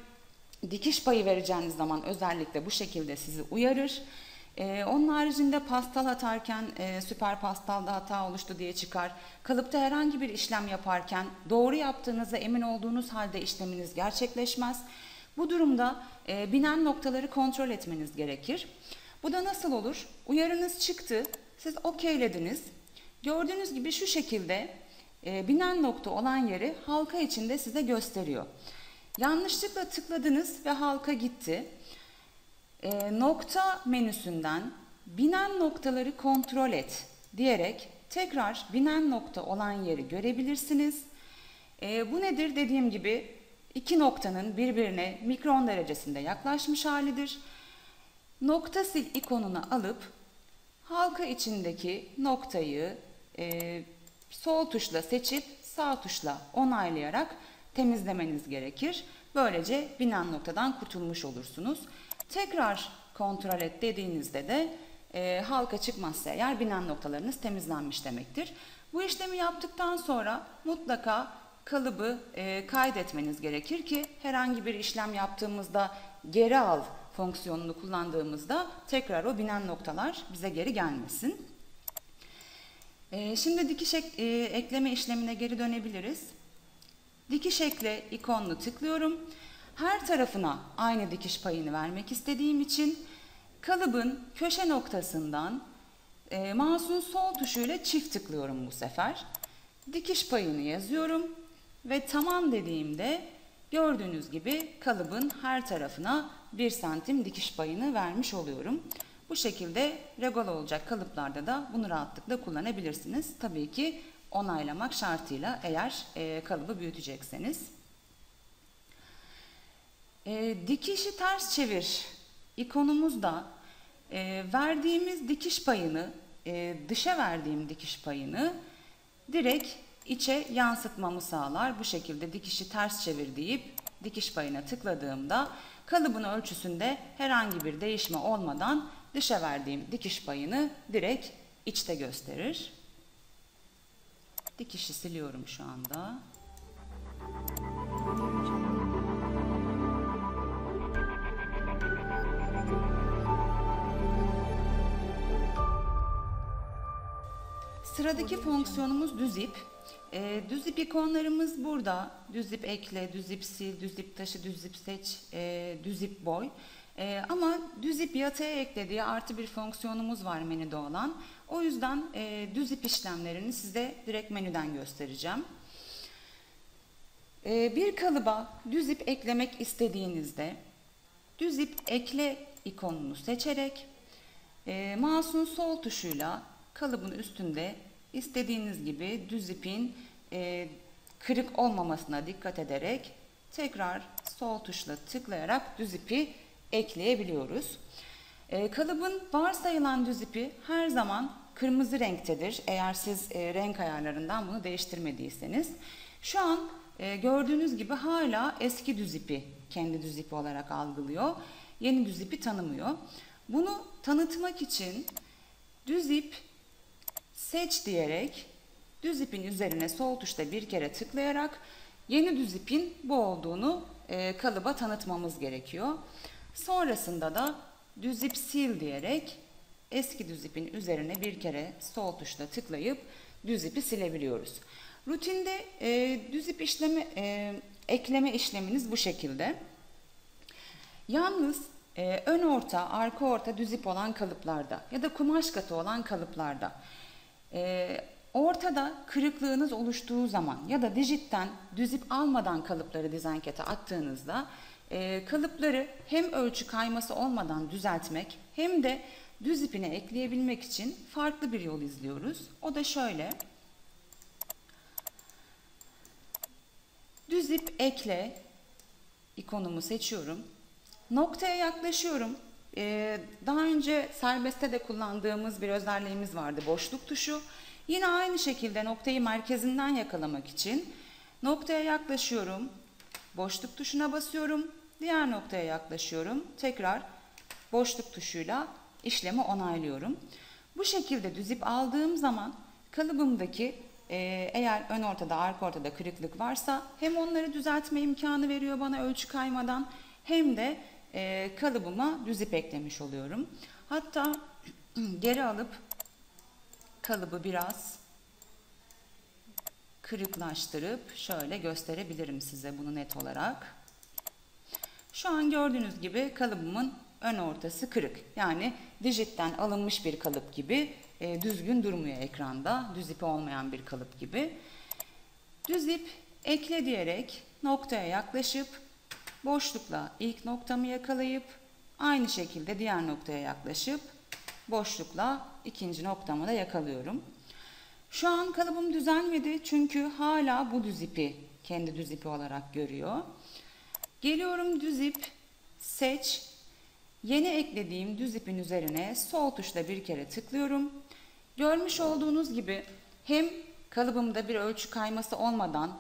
dikiş payı vereceğiniz zaman özellikle bu şekilde sizi uyarır. Onun haricinde pastal atarken süper pastalda hata oluştu diye çıkar. Kalıpta herhangi bir işlem yaparken doğru yaptığınıza emin olduğunuz halde işleminiz gerçekleşmez. Bu durumda binen noktaları kontrol etmeniz gerekir. Bu da nasıl olur? Uyarınız çıktı, siz okeylediniz. Gördüğünüz gibi şu şekilde binen nokta olan yeri halka içinde size gösteriyor. Yanlışlıkla tıkladınız ve halka gitti. Nokta menüsünden binen noktaları kontrol et diyerek tekrar binen nokta olan yeri görebilirsiniz. Bu nedir? Dediğim gibi iki noktanın birbirine mikron derecesinde yaklaşmış halidir. Nokta sil ikonunu alıp halka içindeki noktayı sol tuşla seçip sağ tuşla onaylayarak temizlemeniz gerekir. Böylece binen noktadan kurtulmuş olursunuz. Tekrar kontrol et dediğinizde de halka çıkmazsa eğer binen noktalarınız temizlenmiş demektir. Bu işlemi yaptıktan sonra mutlaka kalıbı kaydetmeniz gerekir ki herhangi bir işlem yaptığımızda geri al fonksiyonunu kullandığımızda tekrar o binen noktalar bize geri gelmesin. Şimdi dikiş ekleme işlemine geri dönebiliriz. Dikiş ekle ikonunu tıklıyorum. Her tarafına aynı dikiş payını vermek istediğim için kalıbın köşe noktasından mouse'un sol tuşuyla çift tıklıyorum bu sefer. Dikiş payını yazıyorum ve tamam dediğimde gördüğünüz gibi kalıbın her tarafına 1 santim dikiş payını vermiş oluyorum. Bu şekilde regol olacak kalıplarda da bunu rahatlıkla kullanabilirsiniz. Tabii ki onaylamak şartıyla eğer kalıbı büyütecekseniz. Dikişi ters çevir ikonumuzda verdiğimiz dikiş payını, dışa verdiğim dikiş payını direkt içe yansıtmamı sağlar. Bu şekilde dikişi ters çevir deyip dikiş payına tıkladığımda kalıbın ölçüsünde herhangi bir değişme olmadan dışa verdiğim dikiş payını direkt içte gösterir. Dikişi siliyorum şu anda. Sıradaki fonksiyonumuz düz ip. Düz ip ikonlarımız burada. Düz ip ekle, düz ip sil, düz ip taşı, düz ip seç, düz ip boy. Ama düz ip yataya ekle diye artı bir fonksiyonumuz var menüde olan. O yüzden düz ip işlemlerini size direkt menüden göstereceğim. Bir kalıba düz ip eklemek istediğinizde düz ip ekle ikonunu seçerek mouse'un sol tuşuyla kalıbın üstünde istediğiniz gibi düz ipin kırık olmamasına dikkat ederek tekrar sol tuşla tıklayarak düz ipi ekleyebiliyoruz. Kalıbın varsayılan düz ipi her zaman kırmızı renktedir. Eğer siz renk ayarlarından bunu değiştirmediyseniz. Şu an gördüğünüz gibi hala eski düz ipi kendi düz ipi olarak algılıyor. Yeni düz ipi tanımıyor. Bunu tanıtmak için düz ip seç diyerek düz ipin üzerine sol tuşta bir kere tıklayarak yeni düz ipin bu olduğunu kalıba tanıtmamız gerekiyor. Sonrasında da düz ip sil diyerek eski düz ipin üzerine bir kere sol tuşla tıklayıp düz ipi silebiliyoruz. Rutinde düz ip ekleme işleminiz bu şekilde. Yalnız ön orta, arka orta düz ip olan kalıplarda ya da kumaş katı olan kalıplarda ortada kırıklığınız oluştuğu zaman ya da dijitten düz ip almadan kalıpları dizayn kete attığınızda kalıpları hem ölçü kayması olmadan düzeltmek hem de düz ipine ekleyebilmek için farklı bir yol izliyoruz. O da şöyle. Düz ip ekle ikonumu seçiyorum. Noktaya yaklaşıyorum. Daha önce serbestte de kullandığımız bir özelliğimiz vardı, boşluk tuşu. Yine aynı şekilde noktayı merkezinden yakalamak için noktaya yaklaşıyorum. Boşluk tuşuna basıyorum. Diğer noktaya yaklaşıyorum. Tekrar boşluk tuşuyla işlemi onaylıyorum. Bu şekilde düz ip aldığım zaman kalıbımdaki eğer ön ortada, arka ortada kırıklık varsa hem onları düzeltme imkanı veriyor bana ölçü kaymadan hem de kalıbıma düz ip eklemiş oluyorum. Hatta geri alıp kalıbı biraz kırıklaştırıp şöyle gösterebilirim size bunu net olarak. Şu an gördüğünüz gibi kalıbımın ön ortası kırık. Yani dijitten alınmış bir kalıp gibi düzgün durmuyor ekranda. Düz ipi olmayan bir kalıp gibi. Düz ip ekle diyerek noktaya yaklaşıp boşlukla ilk noktamı yakalayıp aynı şekilde diğer noktaya yaklaşıp boşlukla ikinci noktamı da yakalıyorum. Şu an kalıbım düzelmedi çünkü hala bu düz ipi kendi düz ipi olarak görüyor. Geliyorum düz ip seç. Yeni eklediğim düz ipin üzerine sol tuşla bir kere tıklıyorum. Görmüş olduğunuz gibi hem kalıbımda bir ölçü kayması olmadan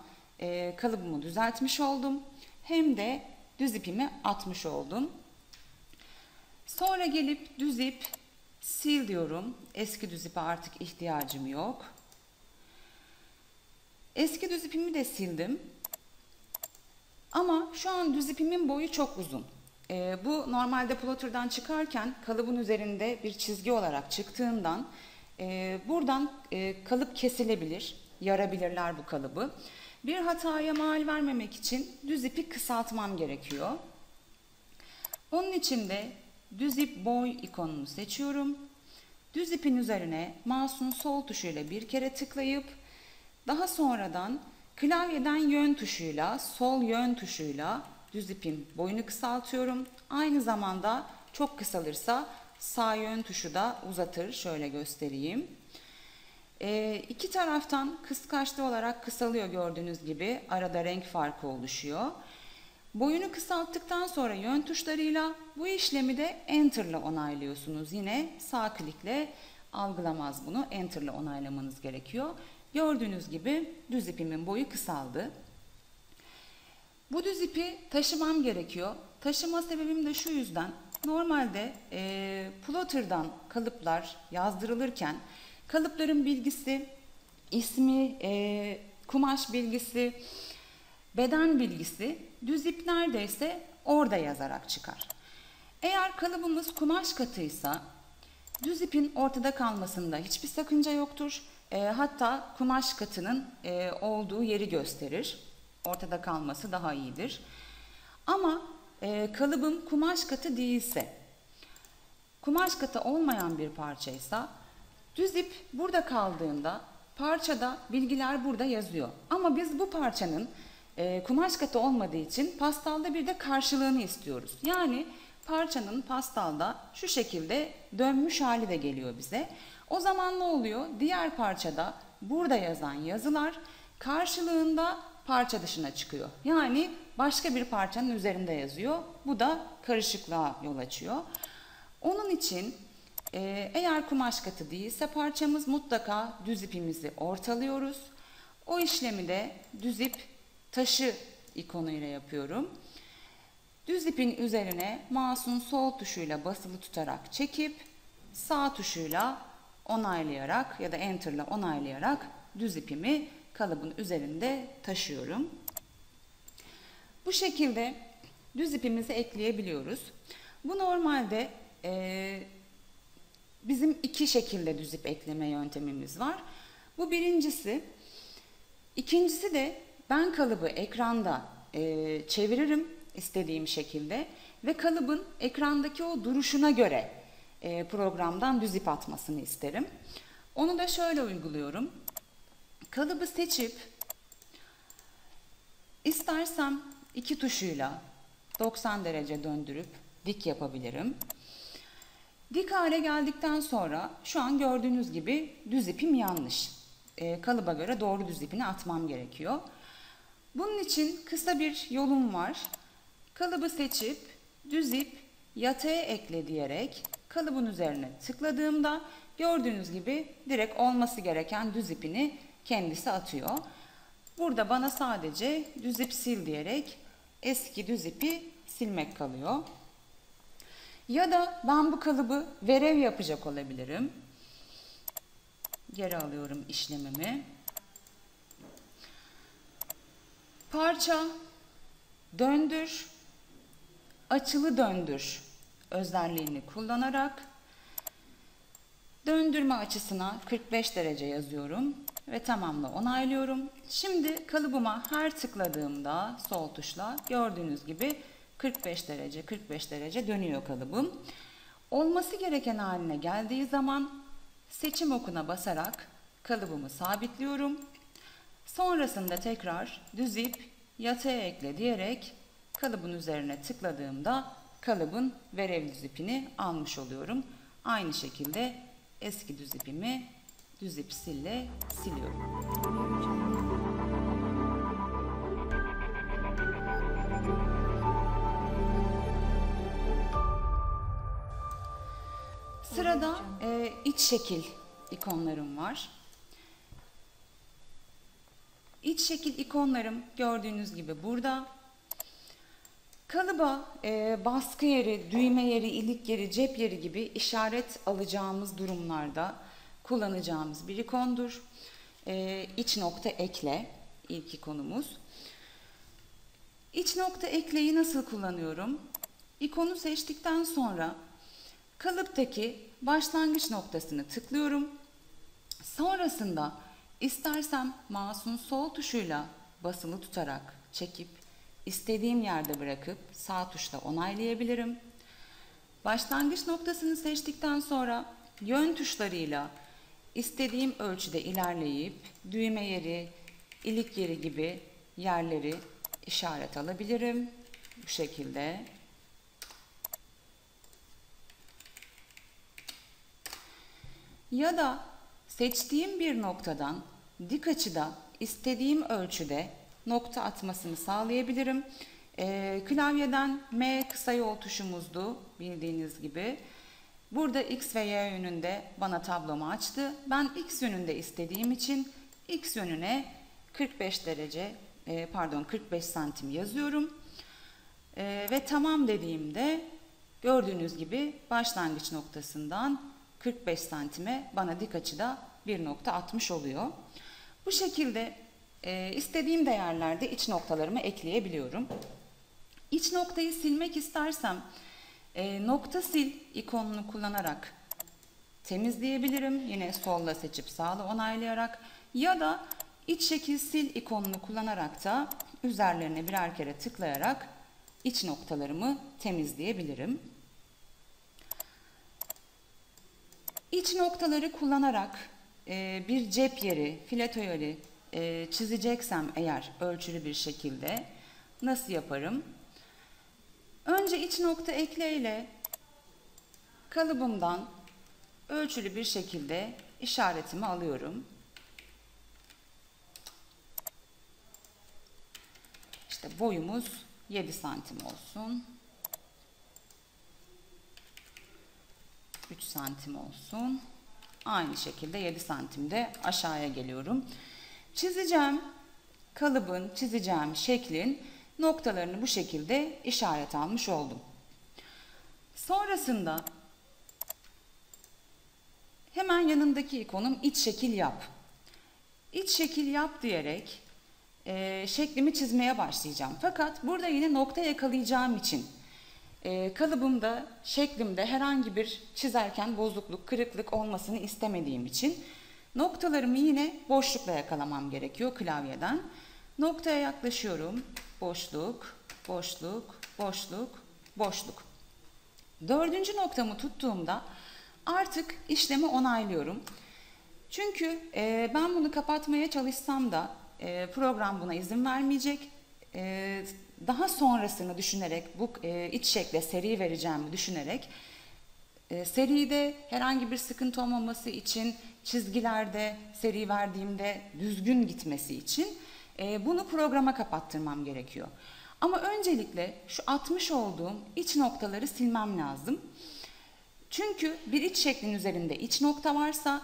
kalıbımı düzeltmiş oldum. Hem de düz ipimi atmış oldum. Sonra gelip düz ip sil diyorum. Eski düz ipe artık ihtiyacım yok. Eski düz ipimi de sildim. Ama şu an düz ipimin boyu çok uzun. Bu normalde plotter'dan çıkarken kalıbın üzerinde bir çizgi olarak çıktığından buradan kalıp kesilebilir, yarabilirler bu kalıbı. Bir hataya mal vermemek için düz ipi kısaltmam gerekiyor. Onun için de düz ip boy ikonunu seçiyorum. Düz ipin üzerine mouse'un sol tuşuyla bir kere tıklayıp daha sonradan klavyeden yön tuşuyla, sol yön tuşuyla düz ipin boyunu kısaltıyorum. Aynı zamanda çok kısalırsa sağ yön tuşu da uzatır. Şöyle göstereyim. İki taraftan kıskaçlı olarak kısalıyor gördüğünüz gibi. Arada renk farkı oluşuyor. Boyunu kısalttıktan sonra yön tuşlarıyla bu işlemi de Enter ile onaylıyorsunuz. Yine sağ klikle algılamaz bunu. Enter ile onaylamanız gerekiyor. Gördüğünüz gibi düz ipimin boyu kısaldı. Bu düz ipi taşımam gerekiyor. Taşıma sebebim de şu yüzden. Normalde plotter'dan kalıplar yazdırılırken kalıpların bilgisi, ismi, kumaş bilgisi, beden bilgisi düz ip neredeyse orada yazarak çıkar. Eğer kalıbımız kumaş katıysa düz ipin ortada kalmasında hiçbir sakınca yoktur. Hatta kumaş katının olduğu yeri gösterir. Ortada kalması daha iyidir. Ama kalıbım kumaş katı değilse, kumaş katı olmayan bir parçaysa düz ip burada kaldığında parçada bilgiler burada yazıyor. Ama biz bu parçanın kumaş katı olmadığı için pastalda bir de karşılığını istiyoruz. Yani parçanın pastalda şu şekilde dönmüş hali de geliyor bize. O zaman ne oluyor? Diğer parçada burada yazan yazılar karşılığında parça dışına çıkıyor. Yani başka bir parçanın üzerinde yazıyor. Bu da karışıklığa yol açıyor. Onun için eğer kumaş katı değilse parçamız mutlaka düz ipimizi ortalıyoruz. O işlemi de düz ip taşı ikonuyla yapıyorum. Düz ipin üzerine mouse'un sol tuşuyla basılı tutarak çekip sağ tuşuyla onaylayarak ya da enter'la onaylayarak düz ipimi kalıbın üzerinde taşıyorum. Bu şekilde düz ipimizi ekleyebiliyoruz. Bu normalde bizim iki şekilde düz ip ekleme yöntemimiz var. Bu birincisi. İkincisi de ben kalıbı ekranda çeviririm istediğim şekilde ve kalıbın ekrandaki o duruşuna göre programdan düz ip atmasını isterim. Onu da şöyle uyguluyorum. Kalıbı seçip istersem iki tuşuyla 90 derece döndürüp dik yapabilirim. Dik hale geldikten sonra şu an gördüğünüz gibi düz ipim yanlış. Kalıba göre doğru düz ipini atmam gerekiyor. Bunun için kısa bir yolum var. Kalıbı seçip düz ip yataya ekle diyerek kalıbın üzerine tıkladığımda gördüğünüz gibi direkt olması gereken düz ipini kendisi atıyor. Burada bana sadece düz ip sil diyerek eski düz ipi silmek kalıyor. Ya da ben bu kalıbı verev yapacak olabilirim. Geri alıyorum işlemimi. Parça, döndür, açılı döndür özelliğini kullanarak döndürme açısına 45 derece yazıyorum ve tamamla onaylıyorum. Şimdi kalıbıma her tıkladığımda sol tuşla gördüğünüz gibi 45 derece dönüyor kalıbım. Olması gereken haline geldiği zaman seçim okuna basarak kalıbımı sabitliyorum. Sonrasında tekrar düz ip yataya ekle diyerek kalıbın üzerine tıkladığımda kalıbın verev düz ipini almış oluyorum. Aynı şekilde eski düz ipimi düz ip sille siliyorum. Sırada iç şekil ikonlarım var. İç şekil ikonlarım gördüğünüz gibi burada. Kalıba baskı yeri, düğme yeri, ilik yeri, cep yeri gibi işaret alacağımız durumlarda kullanacağımız bir ikondur. İç nokta ekle ilk ikonumuz. İç nokta ekleyi nasıl kullanıyorum? İkonu seçtikten sonra kalıptaki başlangıç noktasını tıklıyorum. Sonrasında istersem mouse'un sol tuşuyla basılı tutarak çekip istediğim yerde bırakıp sağ tuşla onaylayabilirim. Başlangıç noktasını seçtikten sonra yön tuşlarıyla istediğim ölçüde ilerleyip düğme yeri, ilik yeri gibi yerleri işaret alabilirim. Bu şekilde. Ya da seçtiğim bir noktadan dik açıda istediğim ölçüde nokta atmasını sağlayabilirim. Klavyeden M kısa yol tuşumuzdu bildiğiniz gibi. Burada X ve Y yönünde bana tablomu açtı. Ben X yönünde istediğim için X yönüne 45 santim yazıyorum. Ve tamam dediğimde gördüğünüz gibi başlangıç noktasından 45 santime bana dik açıda bir nokta atmış oluyor. Bu şekilde istediğim değerlerde iç noktalarımı ekleyebiliyorum. İç noktayı silmek istersem nokta sil ikonunu kullanarak temizleyebilirim. Yine solla seçip sağla onaylayarak ya da iç şekil sil ikonunu kullanarak da üzerlerine birer kere tıklayarak iç noktalarımı temizleyebilirim. İç noktaları kullanarak bir cep yeri, fileto yeri çizeceksem eğer ölçülü bir şekilde nasıl yaparım? Önce iç nokta ekle ile kalıbımdan ölçülü bir şekilde işaretimi alıyorum. İşte boyumuz 7 santim olsun. 3 santim olsun. Aynı şekilde 7 santimde aşağıya geliyorum. Çizeceğim kalıbın, çizeceğim şeklin noktalarını bu şekilde işaret almış oldum. Sonrasında hemen yanındaki ikonum iç şekil yap. İç şekil yap diyerek şeklimi çizmeye başlayacağım. Fakat burada yine nokta yakalayacağım için kalıbımda, şeklimde herhangi bir çizerken bozukluk, kırıklık olmasını istemediğim için noktalarımı yine boşlukla yakalamam gerekiyor klavyeden. Noktaya yaklaşıyorum. Boşluk, boşluk, boşluk, boşluk. Dördüncü noktamı tuttuğumda artık işlemi onaylıyorum. Çünkü ben bunu kapatmaya çalışsam da program buna izin vermeyecek. Daha sonrasını düşünerek, bu iç şekle seri vereceğimi düşünerek, seride herhangi bir sıkıntı olmaması için, çizgilerde seri verdiğimde düzgün gitmesi için bunu programa kapattırmam gerekiyor. Ama öncelikle şu atmış olduğum iç noktaları silmem lazım. Çünkü bir iç şeklin üzerinde iç nokta varsa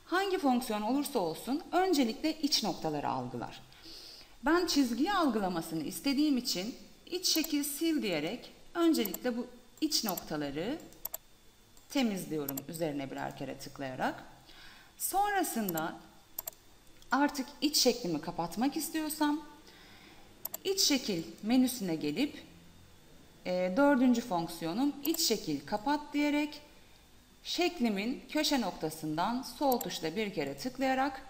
hangi fonksiyon olursa olsun öncelikle iç noktaları algılar. Ben çizgiyi algılamasını istediğim için iç şekil sil diyerek öncelikle bu iç noktaları temizliyorum üzerine birer kere tıklayarak. Sonrasında artık iç şeklimi kapatmak istiyorsam iç şekil menüsüne gelip dördüncü fonksiyonum iç şekil kapat diyerek şeklimin köşe noktasından sol tuşla bir kere tıklayarak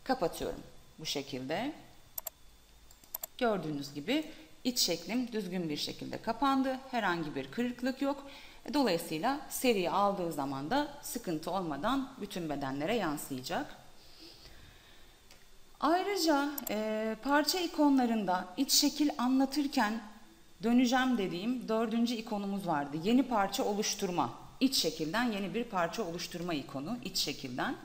kapatıyorum. Bu şekilde gördüğünüz gibi iç şeklim düzgün bir şekilde kapandı. Herhangi bir kırıklık yok. Dolayısıyla seriyi aldığı zaman da sıkıntı olmadan bütün bedenlere yansıyacak. Ayrıca parça ikonlarında iç şekil anlatırken döneceğim dediğim dördüncü ikonumuz vardı. Yeni parça oluşturma. İç şekilden yeni bir parça oluşturma ikonu iç şekilden.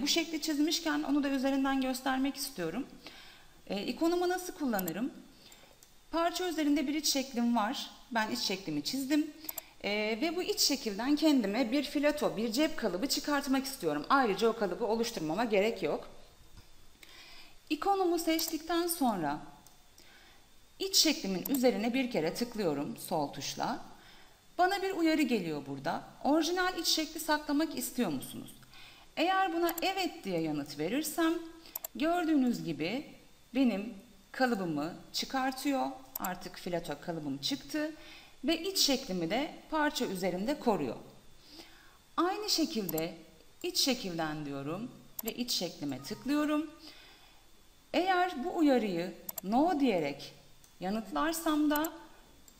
Bu şekli çizmişken onu da üzerinden göstermek istiyorum. İkonumu nasıl kullanırım? Parça üzerinde bir iç şeklim var. Ben iç şeklimi çizdim. Ve bu iç şekilden kendime bir fileto, bir cep kalıbı çıkartmak istiyorum. Ayrıca o kalıbı oluşturmama gerek yok. İkonumu seçtikten sonra iç şeklimin üzerine bir kere tıklıyorum sol tuşla. Bana bir uyarı geliyor burada. Orijinal iç şekli saklamak istiyor musunuz? Eğer buna evet diye yanıt verirsem gördüğünüz gibi benim kalıbımı çıkartıyor. Artık fileto kalıbım çıktı ve iç şeklimi de parça üzerinde koruyor. Aynı şekilde iç şekilden diyorum ve iç şeklime tıklıyorum. Eğer bu uyarıyı no diyerek yanıtlarsam da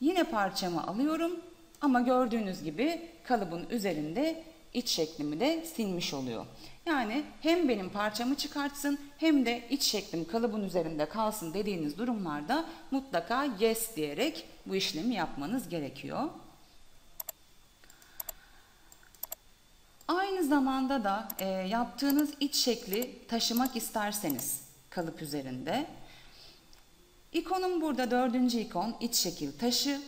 yine parçamı alıyorum ama gördüğünüz gibi kalıbın üzerinde iç şeklimi de silmiş oluyor. Yani hem benim parçamı çıkartsın hem de iç şeklim kalıbın üzerinde kalsın dediğiniz durumlarda mutlaka yes diyerek bu işlemi yapmanız gerekiyor. Aynı zamanda da yaptığınız iç şekli taşımak isterseniz kalıp üzerinde. İkonum burada dördüncü ikon iç şekil taşı.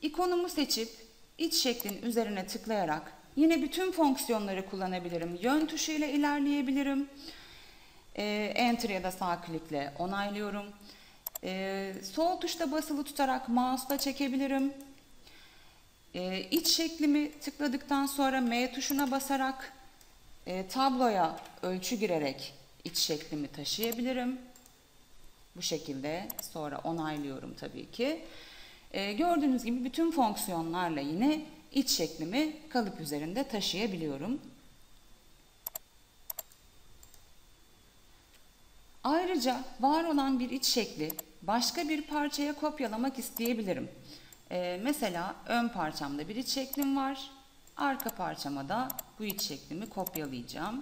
İkonumu seçip iç şeklin üzerine tıklayarak yine bütün fonksiyonları kullanabilirim. Yön tuşu ile ilerleyebilirim. Enter ya da sağ klikle onaylıyorum. Sol tuşta basılı tutarak mouse'la çekebilirim. İç şeklimi tıkladıktan sonra M tuşuna basarak tabloya ölçü girerek iç şeklimi taşıyabilirim. Bu şekilde sonra onaylıyorum tabii ki. Gördüğünüz gibi bütün fonksiyonlarla yine iç şeklimi kalıp üzerinde taşıyabiliyorum. Ayrıca var olan bir iç şekli başka bir parçaya kopyalamak isteyebilirim. Mesela ön parçamda bir iç şeklim var. Arka parçama da bu iç şeklimi kopyalayacağım.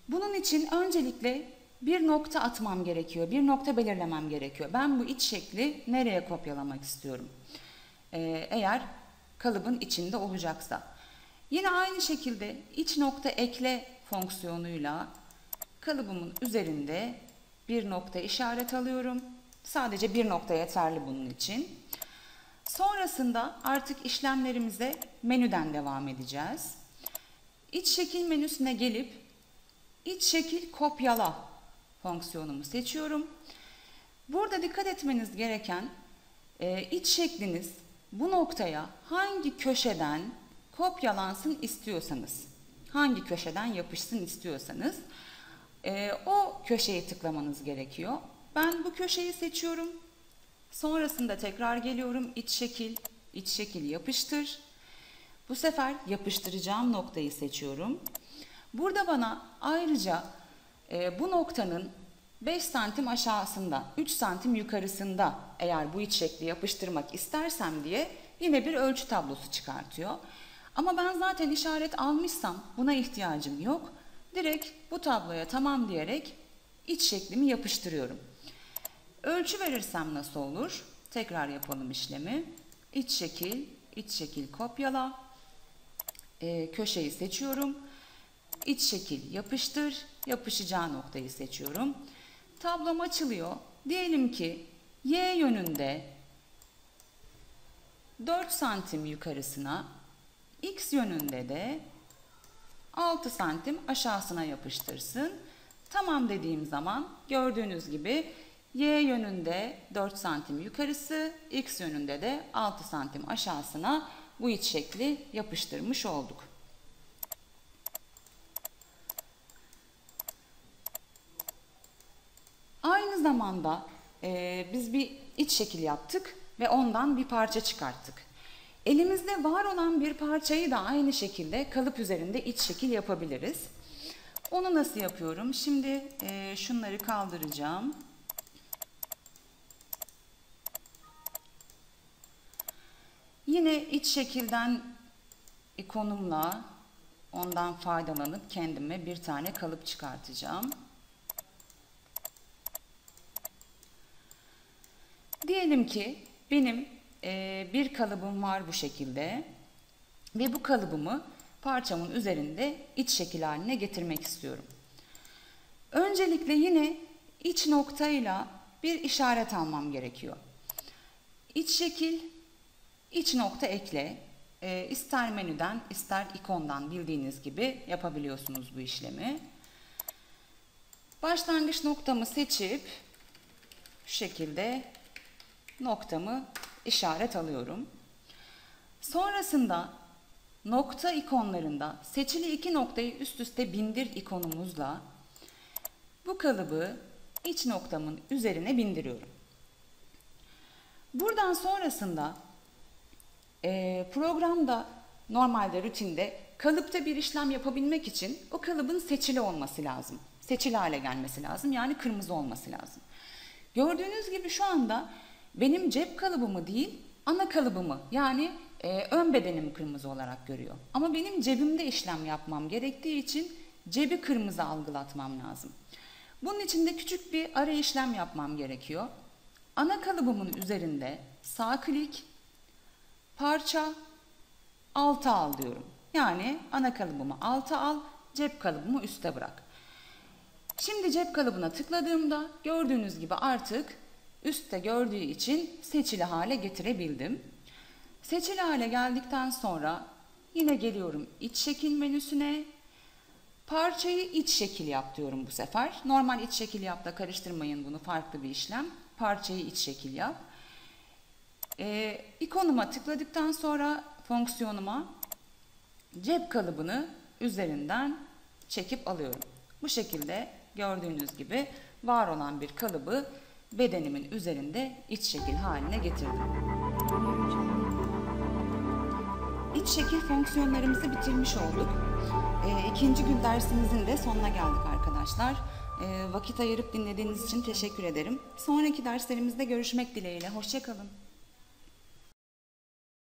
Bunun için öncelikle bir nokta atmam gerekiyor. Bir nokta belirlemem gerekiyor. Ben bu iç şekli nereye kopyalamak istiyorum? Eğer kalıbın içinde olacaksa. Yine aynı şekilde iç nokta ekle fonksiyonuyla kalıbımın üzerinde bir nokta işaret alıyorum. Sadece bir nokta yeterli bunun için. Sonrasında artık işlemlerimize menüden devam edeceğiz. İç şekil menüsüne gelip iç şekil kopyala fonksiyonumu seçiyorum. Burada dikkat etmeniz gereken iç şekliniz bu noktaya hangi köşeden kopyalansın istiyorsanız, hangi köşeden yapışsın istiyorsanız o köşeyi tıklamanız gerekiyor. Ben bu köşeyi seçiyorum. Sonrasında tekrar geliyorum. İç şekil yapıştır. Bu sefer yapıştıracağım noktayı seçiyorum. Burada bana ayrıca bu noktanın 5 santim aşağısında, 3 santim yukarısında eğer bu iç şekli yapıştırmak istersem diye yine bir ölçü tablosu çıkartıyor. Ama ben zaten işaret almışsam buna ihtiyacım yok. Direkt bu tabloya tamam diyerek iç şeklimi yapıştırıyorum. Ölçü verirsem nasıl olur? Tekrar yapalım işlemi. İç şekil kopyala. Köşeyi seçiyorum. İç şekil yapıştır. Yapışacağı noktayı seçiyorum. Tablom açılıyor. Diyelim ki Y yönünde 4 santim yukarısına, X yönünde de 6 santim aşağısına yapıştırsın. Tamam dediğim zaman gördüğünüz gibi Y yönünde 4 santim yukarısı, X yönünde de 6 santim aşağısına bu iç şekli yapıştırmış olduk. Aynı zamanda biz bir iç şekil yaptık ve ondan bir parça çıkarttık. Elimizde var olan bir parçayı da aynı şekilde kalıp üzerinde iç şekil yapabiliriz. Onu nasıl yapıyorum? Şimdi şunları kaldıracağım. Yine iç şekilden ikonumla ondan faydalanıp kendime bir tane kalıp çıkartacağım. Diyelim ki benim bir kalıbım var bu şekilde ve bu kalıbımı parçamın üzerinde iç şekil haline getirmek istiyorum. Öncelikle yine iç noktayla bir işaret almam gerekiyor. İç şekil, iç nokta ekle. İster menüden ister ikondan bildiğiniz gibi yapabiliyorsunuz bu işlemi. Başlangıç noktamı seçip şu şekilde noktamı işaret alıyorum. Sonrasında nokta ikonlarında seçili iki noktayı üst üste bindir ikonumuzla bu kalıbı iç noktamın üzerine bindiriyorum. Buradan sonrasında programda normalde rutinde kalıpta bir işlem yapabilmek için o kalıbın seçili olması lazım. Seçili hale gelmesi lazım. Yani kırmızı olması lazım. Gördüğünüz gibi şu anda benim cep kalıbımı değil ana kalıbımı yani ön bedenimi kırmızı olarak görüyor. Ama benim cebimde işlem yapmam gerektiği için cebi kırmızı algılatmam lazım. Bunun için de küçük bir ara işlem yapmam gerekiyor. Ana kalıbımın üzerinde sağ klik, parça, alta al diyorum. Yani ana kalıbımı alta al, cep kalıbımı üste bırak. Şimdi cep kalıbına tıkladığımda gördüğünüz gibi artık üstte gördüğü için seçili hale getirebildim. Seçili hale geldikten sonra yine geliyorum iç şekil menüsüne. Parçayı iç şekil yap diyorum bu sefer. Normal iç şekil yap da karıştırmayın bunu, farklı bir işlem. Parçayı iç şekil yap. İkonuma tıkladıktan sonra fonksiyonuma cep kalıbını üzerinden çekip alıyorum. Bu şekilde gördüğünüz gibi var olan bir kalıbı bedenimin üzerinde iç şekil haline getirdim. İç şekil fonksiyonlarımızı bitirmiş olduk. İkinci gün dersimizin de sonuna geldik arkadaşlar. Vakit ayırıp dinlediğiniz için teşekkür ederim. Sonraki derslerimizde görüşmek dileğiyle. Hoşça kalın.